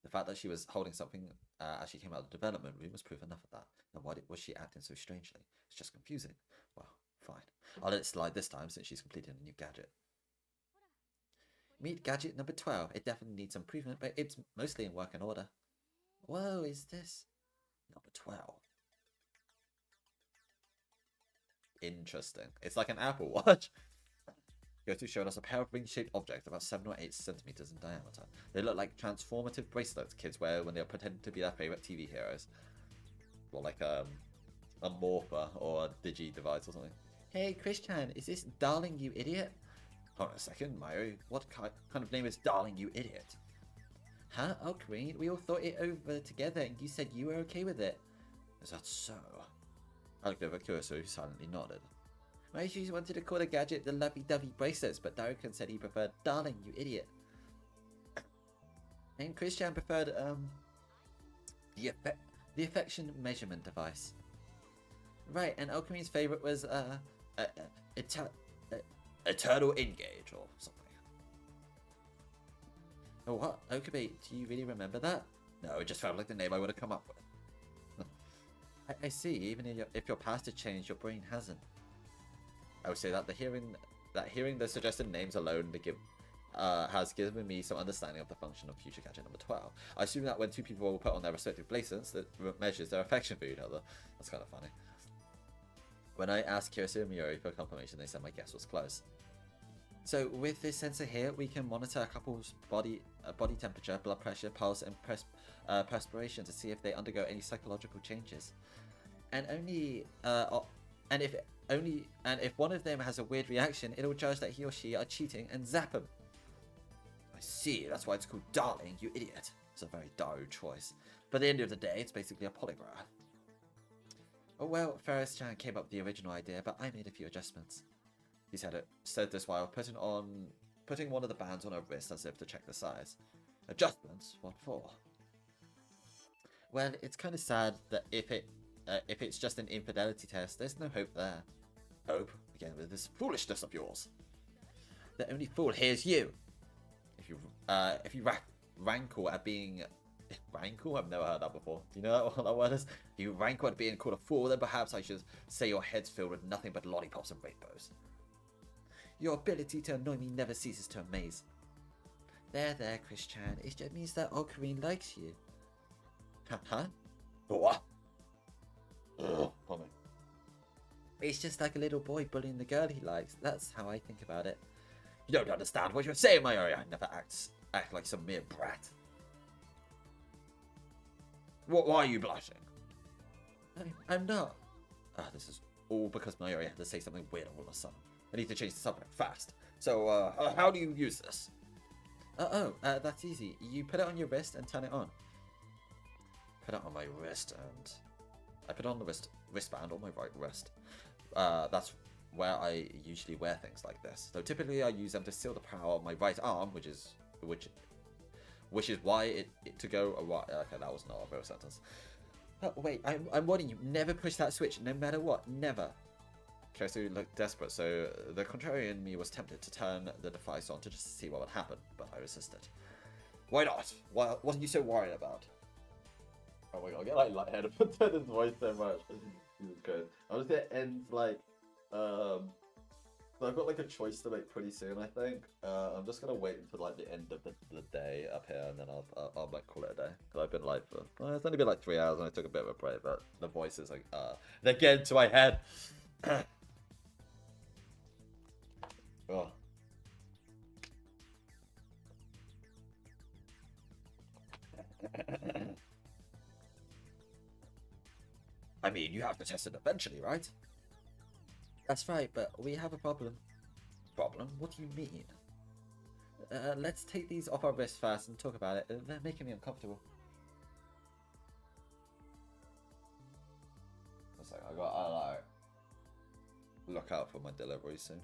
The fact that she was holding something as she came out of the development room was proof enough of that. And why was she acting so strangely? It's just confusing. Well, fine. I'll let it slide this time since she's completed a new gadget. Meet gadget number 12. It definitely needs improvement, but it's mostly in working order. Whoa, is this number 12? Interesting. It's like an Apple Watch. Goto showed us a pair of ring-shaped objects about 7 or 8 centimeters in diameter. They look like transformative bracelets kids wear when they're pretending to be their favorite TV heroes. Or like a morpher or a digi device or something. Hey, Christian, is this Darling, you idiot? Hold on a second, Mayuri. What kind of name is Darling, you idiot? Huh? Oh, Green, we all thought it over together and you said you were okay with it. Is that so? I looked over at Kurosu, who silently nodded. I just wanted to call the gadget the lovey-dovey bracelets, but Darukan said he preferred Darling, you idiot. And Christian preferred, the affection measurement device. Right, and Alchemy's favorite was, Eternal Engage, or something. Oh, what? Okabe, do you really remember that? No, it just felt like the name I would have come up with. I see. Even if your past has changed, your brain hasn't. I would say that hearing the suggested names alone has given me some understanding of the function of future gadget number 12. I assume that when two people will put on their respective bracelets, that measures their affection for each other. That's kind of funny. When I asked Kirisu and Miori for confirmation, they said my guess was close. So with this sensor here, we can monitor a couple's body temperature, blood pressure, pulse, and perspiration to see if they undergo any psychological changes. And if one of them has a weird reaction, it'll judge that he or she are cheating and zap him. I see. That's why it's called Darling, you idiot. It's a very Daru choice. But at the end of the day, it's basically a polygraph. Oh well, Ferris-chan came up with the original idea, but I made a few adjustments. He said this while putting one of the bands on her wrist as if to check the size. Adjustments? What for? Well, it's kind of sad that if it's just an infidelity test, there's no hope there. Hope? Again, with this foolishness of yours. The only fool here is you. If you rankle at being... Rankle? I've never heard that before. Do you know what that word is? If you rankle at being called a fool, then perhaps I should say your head's filled with nothing but lollipops and rainbows. Your ability to annoy me never ceases to amaze. There, Chris-chan. It just means that Ocarine likes you. Huh? What? Pardon me. It's just like a little boy bullying the girl he likes. That's how I think about it. You don't understand what you're saying, Mayuri. I never act like some mere brat. Why are you blushing? I'm not. This is all because Mayuri had to say something weird all of a sudden. I need to change the subject fast. So, how do you use this? That's easy. You put it on your wrist and turn it on. Put it on my wrist and... I put on the wristband on my right wrist. That's where I usually wear things like this. So typically I use them to seal the power of my right arm, which is why it to go right. Okay, that was not a real sentence. Oh, wait, I'm warning you, never push that switch, no matter what, never. Kirisu looked desperate, so the contrarian in me was tempted to turn the device on to just see what would happen, but I resisted. Why not? What are you so worried about? Oh my god, I get like lightheaded for turning his voice so much. Jesus Christ. I'm just gonna end like, so I've got like a choice to make pretty soon, I think. I'm just gonna wait until like the end of the day up here, and then I'll like call it a day. Cause I've been like for, it's only been like 3 hours, and I took a bit of a break, but the voice is like, they're getting to my head. Oh. I mean, you have to test it eventually, right? That's right, but we have a problem. Problem? What do you mean? Let's take these off our wrists first and talk about it. They're making me uncomfortable. It's like I like look out for my delivery soon.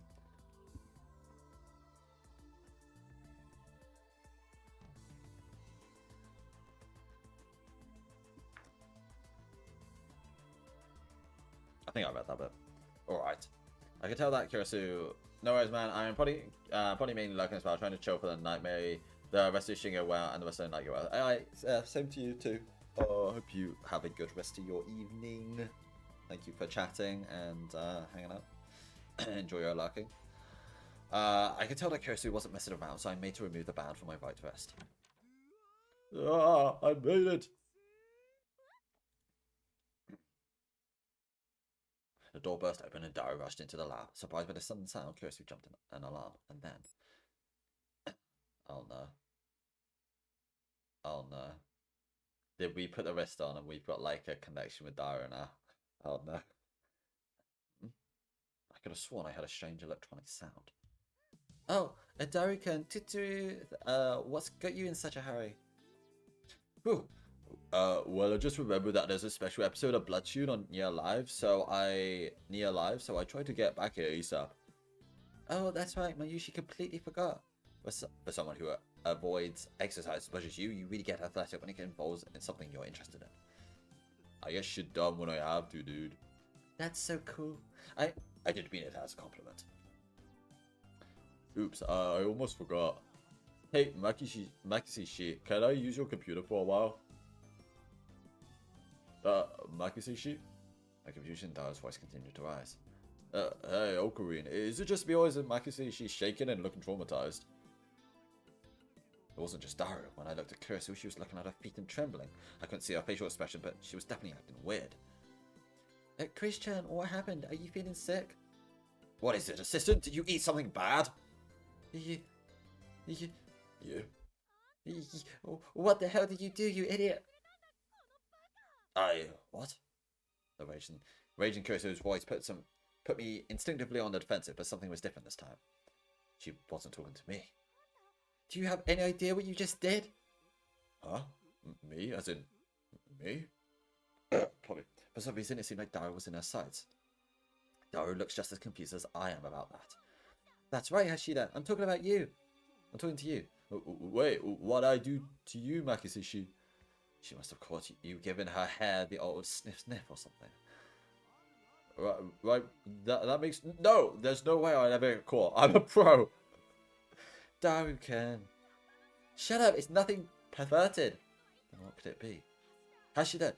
I think I read that bit. Alright. I can tell that Kirisu... No worries, man. I'm probably mainly lurking as well, trying to chill for the night. Maybe the rest of the go well and the rest of the night go well. Alright, same to you too. I hope you have a good rest of your evening. Thank you for chatting and hanging out. Enjoy your lurking. I could tell that Kirisu wasn't messing around, so I made to remove the band from my right wrist. I made it! The door burst open and Daru rushed into the lab. Surprised by the sudden sound, Kirisu jumped in an alarm, and then... Oh no. Oh no. Did we put the wrist on and we've got like a connection with Daru now? Oh no. I could have sworn I had a strange electronic sound. Oh, Daru-kun, what's got you in such a hurry? Whew. Well, I just remembered that there's a special episode of Bloodshot on Near Live, so I tried to get back here ASAP. Oh, that's right, Mayushi completely forgot. For someone who avoids exercise as much as you really get athletic when it involves in something you're interested in. I get shit done when I have to, dude. That's so cool. I didn't mean it as a compliment. Oops, I almost forgot. Hey, Makishi, can I use your computer for a while? Makishi? Her confusion, Dara's voice continued to rise. Hey, Ocarine, is it just me or is it Makise? She's shaking and looking traumatized. It wasn't just Daru. When I looked at Kurisu, she was looking at her feet and trembling. I couldn't see her facial expression, but she was definitely acting weird. Chris-chan, what happened? Are you feeling sick? What is it, assistant? Did you eat something bad? What the hell did you do, you idiot? What? The raging Kurisu's voice put me instinctively on the defensive, but something was different this time. She wasn't talking to me. Do you have any idea what you just did? Huh? Me? As in, me? Probably. For some reason, it seemed like Daru was in her sights. Daru looks just as confused as I am about that. That's right, Hashida. I'm talking about you. I'm talking to you. Wait, what I do to you, Makise? She must have caught you giving her hair the old sniff or something. Right. That makes... No, there's no way I'd ever get caught. I'm a pro. Daru-kun. Shut up, it's nothing perverted. Then what could it be? Hashida.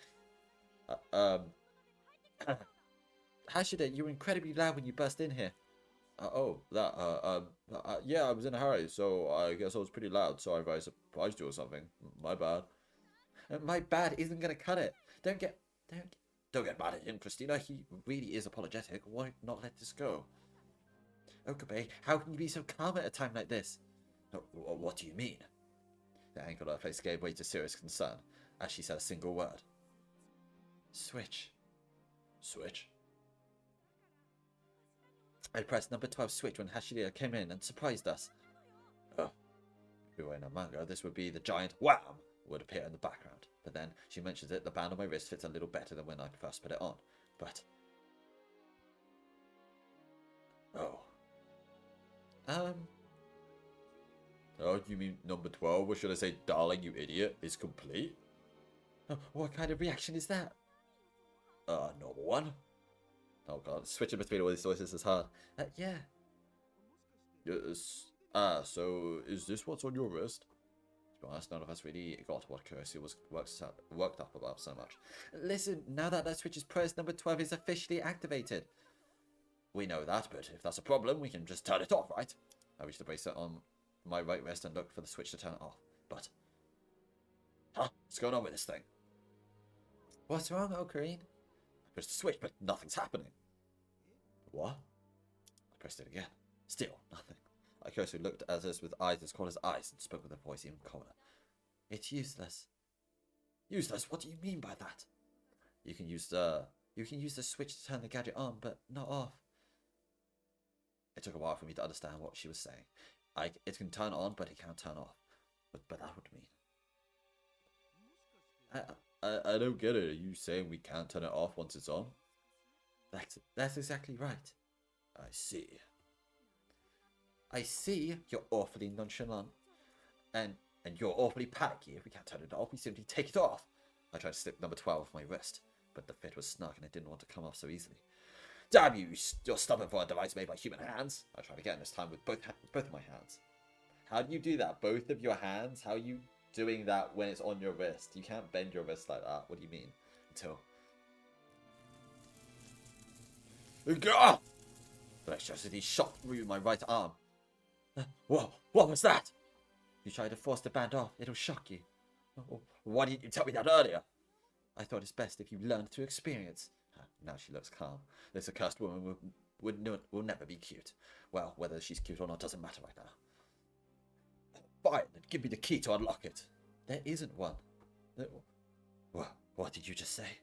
Hashida, you were incredibly loud when you burst in here. Yeah, I was in a hurry, so I guess I was pretty loud. Sorry if I surprised you or something. My bad. My bad isn't gonna cut it. Don't get mad at him, Christina. He really is apologetic. Why not let this go? Okabe, how can you be so calm at a time like this? What do you mean? The angle of her face gave way to serious concern as she said a single word. Switch. Switch? I pressed number 12 switch when Hashida came in and surprised us. If we were in a manga, this would be the giant wham would appear in the background. But then she mentions it, the band on my wrist fits a little better than when I first put it on. But... Oh, you mean number 12, or should I say, darling, you idiot, is complete? What kind of reaction is that? Normal one. Oh god, switching between all these voices is hard. Yeah. Yes. So is this what's on your wrist? To be honest, none of us really got what Kurisu was worked up about so much. Listen, now that switch is pressed, number 12 is officially activated. We know that, but if that's a problem, we can just turn it off, right? I reached the bracelet on my right wrist and looked for the switch to turn it off. But... what's going on with this thing? What's wrong, Ocarine? I pressed the switch, but nothing's happening. What? I pressed it again. Still, nothing. Kurisu looked at us with eyes as cold as ice and spoke with a voice even colder. It's useless. Useless? What do you mean by that? You can use the switch to turn the gadget on, but not off. It took a while for me to understand what she was saying. It can turn on, but it can't turn off. But that would mean... I don't get it. Are you saying we can't turn it off once it's on? That's exactly right. I see. I see you're awfully nonchalant. And you're awfully panicky. If we can't turn it off, we simply take it off. I tried to slip number 12 off my wrist, but the fit was snug and it didn't want to come off so easily. Damn you, you're stubborn for a device made by human hands. I tried again, this time with both of my hands. How do you do that? Both of your hands? How are you doing that when it's on your wrist? You can't bend your wrist like that. What do you mean? Until... Electricity shot through my right arm. Whoa, what was that? You try to force the band off, it'll shock you. Why didn't you tell me that earlier? I thought it's best if you learned through experience. Now she looks calm. This accursed woman will never be cute. Well, whether she's cute or not doesn't matter right now. Fine, give me the key to unlock it. There isn't one. What did you just say?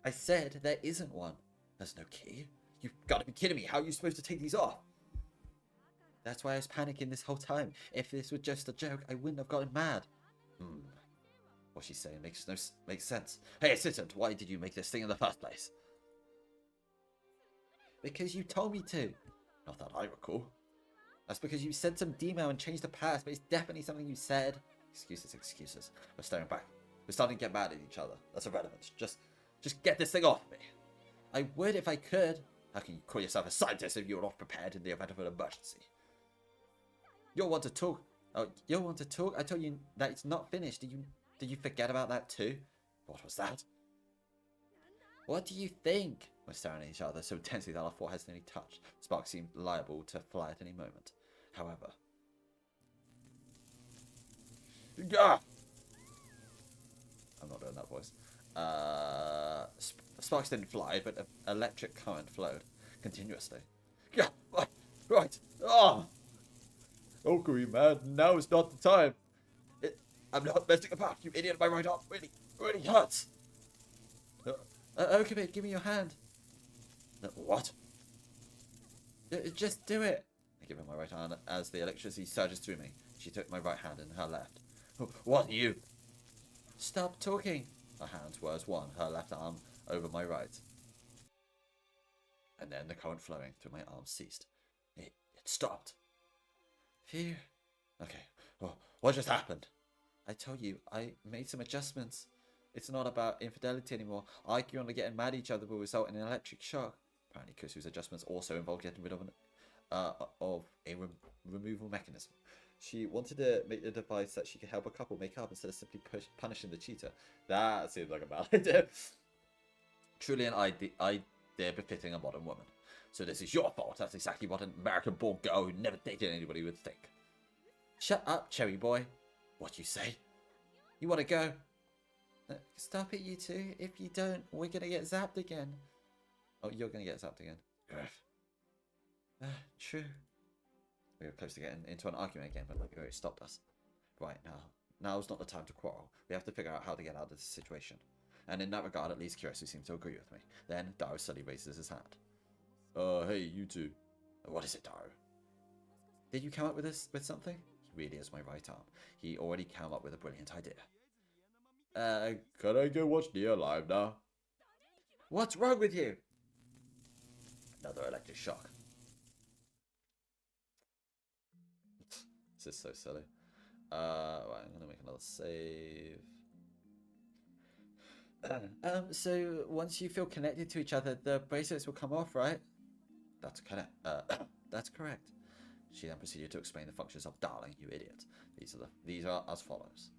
I said there isn't one. There's no key. You've got to be kidding me. How are you supposed to take these off? That's why I was panicking this whole time. If this was just a joke, I wouldn't have gotten mad. What she's saying makes sense. Hey, assistant, why did you make this thing in the first place? Because you told me to. Not that I recall. That's because you sent some demo and changed the past, but it's definitely something you said. Excuses. We're staring back. We're starting to get mad at each other. That's irrelevant. Just get this thing off me. I would if I could. How can you call yourself a scientist if you're not prepared in the event of an emergency? You'll want to talk. Oh, you'll want to talk? I told you that it's not finished. Did you forget about that too? What was that? What do you think? We're staring at each other so intensely that our foreheads nearly touched. Sparks seemed liable to fly at any moment. However... Gah! I'm not doing that voice. Sparks didn't fly, but electric current flowed continuously. Yeah, right. Oh, okay, man. Now is not the time. I'm not messing about, you idiot. My right arm really hurts. Okay, mate, give me your hand. What? Just do it. I give her my right hand as the electricity surges through me. She took my right hand in her left. What are you? Stop talking. Her hands were as one, her left arm over my right. And then the current flowing through my arm ceased. It stopped. Phew. Okay, well, what just happened? I told you, I made some adjustments. It's not about infidelity anymore. Arguing or getting mad at each other will result in an electric shock. Apparently, Kusu's adjustments also involved getting rid of a removal mechanism. She wanted to make the device that she could help a couple make up instead of simply punishing the cheater. That seems like a bad idea. Truly an idea befitting a modern woman. So this is your fault. That's exactly what an American-born girl who never dated anybody would think. Shut up, cherry boy. What you say? You want to go? Stop it, you two. If you don't, we're going to get zapped again. Oh, you're going to get zapped again. True. We were close to getting into an argument again, but Libero stopped us. Right, now's not the time to quarrel. We have to figure out how to get out of this situation. And in that regard, at least Kyosu seemed to agree with me. Then, Daru suddenly raises his hand. Hey, you two. What is it, Daru? Did you come up with something? He really is my right arm. He already came up with a brilliant idea. Can I go watch Nia live now? What's wrong with you? Another electric shock. This is so silly. Right, I'm gonna make another save. So once you feel connected to each other, the bracelets will come off, right? That's correct. That's correct. She then proceeded to explain the functions of Darling, you idiot. These are as follows.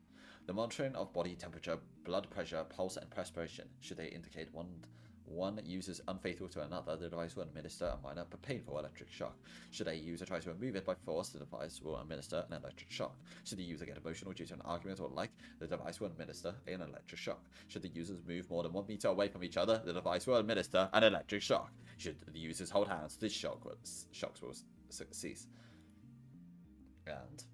The monitoring of body temperature, blood pressure, pulse, and perspiration. Should they indicate one user's unfaithful to another, the device will administer a minor but painful electric shock. Should a user try to remove it by force, the device will administer an electric shock. Should the user get emotional due to an argument or like, the device will administer an electric shock. Should the users move more than 1 meter away from each other, the device will administer an electric shock. Should the users hold hands, the shocks will cease. And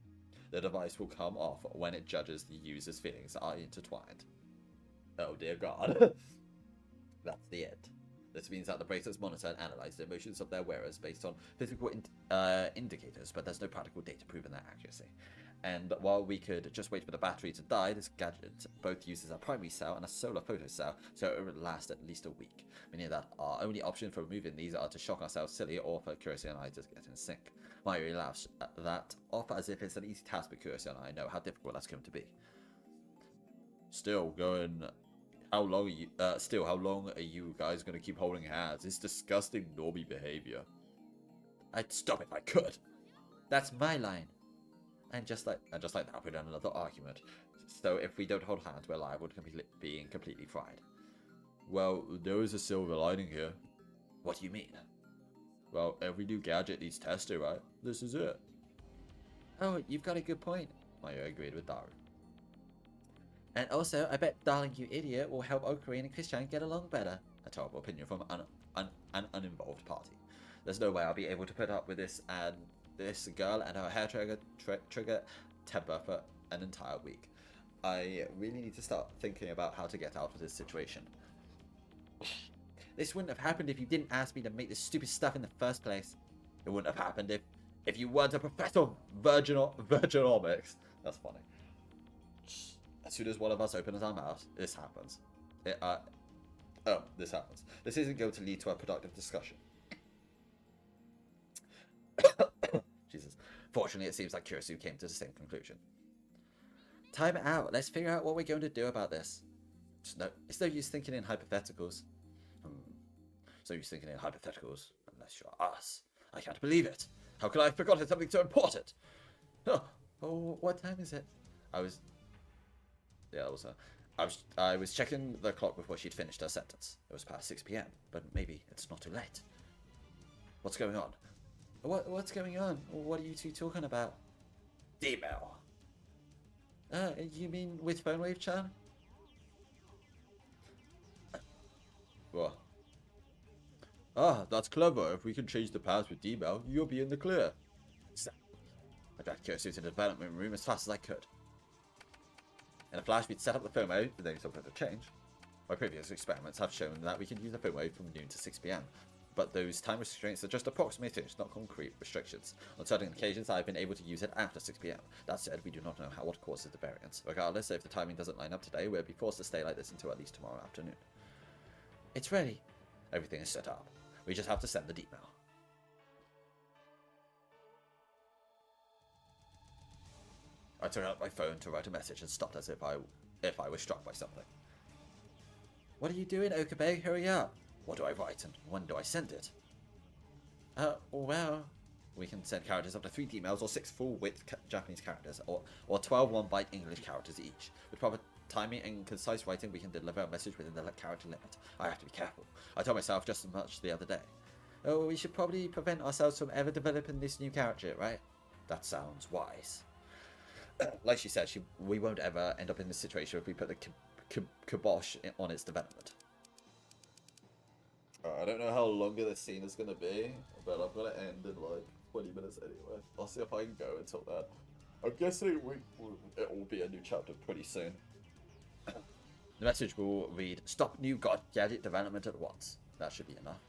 the device will come off when it judges the user's feelings are intertwined. Oh dear God. That's the end. This means that the bracelets monitor and analyze the emotions of their wearers based on physical indicators, but there's no practical data proving their accuracy. And while we could just wait for the battery to die, this gadget both uses a primary cell and a solar photo cell, so it would last at least a week. Meaning that our only option for removing these are to shock ourselves silly or for Curiosity and I to get in sync. Mayuri laughs at that off as if it's an easy task, but Curiosity and I know how difficult that's going to be. Still going... How long are you guys going to keep holding hands? It's disgusting normie behavior. I'd stop if I could. That's my line. And just like that, we're in another argument. So if we don't hold hands, we're liable to being completely fried. Well, there is a silver lining here. What do you mean? Well, every new gadget needs testing, right? This is it. Oh, you've got a good point. Maya agreed with Daru. And also, I bet Darling You Idiot will help Ocarina and Christian get along better. A terrible opinion from an uninvolved party. There's no way I'll be able to put up with this girl and her hair trigger temper for an entire week. I really need to start thinking about how to get out of this situation. This wouldn't have happened if you didn't ask me to make this stupid stuff in the first place. It wouldn't have happened if you weren't a professor of virginomics. That's funny. As soon as one of us opens our mouth, this happens. This happens. This isn't going to lead to a productive discussion. Jesus. Fortunately, it seems like Kyosu came to the same conclusion. Time it out. Let's figure out what we're going to do about this. It's no use thinking in hypotheticals. So use thinking in hypotheticals, unless you're us. I can't believe it. How could I have forgotten something so important? Oh, what time is it? Yeah, also. I was checking the clock before she'd finished her sentence. It was past 6 p.m., but maybe it's not too late. What's going on? What's going on? What are you two talking about? Email. You mean with phone wave chat? What? Ah, that's clever. If we can change the paths with email, you'll be in the clear. Exactly. I dragged Kirsten to the development room as fast as I could. In a flash, we'd set up the phone wave, but then something to change. My previous experiments have shown that we can use the phone wave from noon to 6 p.m. But those time restraints are just approximations, not concrete restrictions. On certain occasions, I've been able to use it after 6 p.m. That said, we do not know what causes the variance. Regardless, if the timing doesn't line up today, we'll be forced to stay like this until at least tomorrow afternoon. It's ready. Everything is set up. We just have to send the email. I took out my phone to write a message and stopped as if I was struck by something. What are you doing, Okabe? Hurry up! What do I write and when do I send it? Well, we can send characters up to 3 emails or 6 full-width Japanese characters, or 12 one-byte English characters each. With proper timing and concise writing, we can deliver a message within the character limit. I have to be careful. I told myself just as much the other day. Oh, we should probably prevent ourselves from ever developing this new character, right? That sounds wise. Like she said, we won't ever end up in this situation if we put the kibosh on its development. I don't know how longer this scene is going to be, but I'm going to end in like 20 minutes anyway. I'll see if I can go until then. I'm guessing it will be a new chapter pretty soon. The message will read, "Stop new gadget development at once." That should be enough.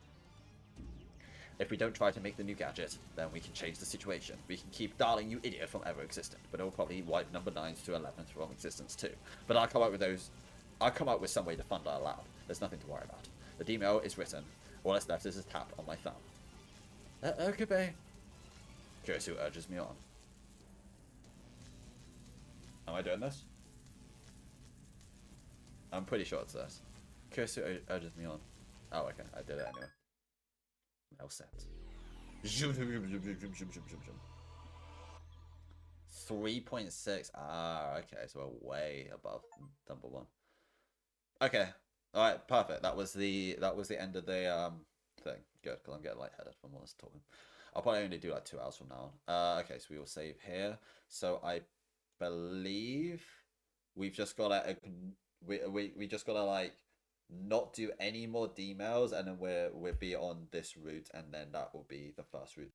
If we don't try to make the new gadget, then we can change the situation. We can keep Darling You Idiot from ever existing, but it will probably wipe number 9s to 11s from existence too. But I'll come up with some way to fund our lab. There's nothing to worry about. The email is written. All that's left is a tap on my thumb. Okay. Kurisu urges me on. Am I doing this? I'm pretty sure it's this. Kurisu urges me on. Oh, okay. I did it anyway. Mail sent. 3.6. Ah, okay. So we're way above number 1. Okay. All right. Perfect. That was the end of the thing. Good, because I'm getting lightheaded from all this talking. I'll probably only do like 2 hours from now on. Okay. So we will save here. So I believe we've just got to we just got to like not do any more demails, and then we'll be on this route, and then that will be the first route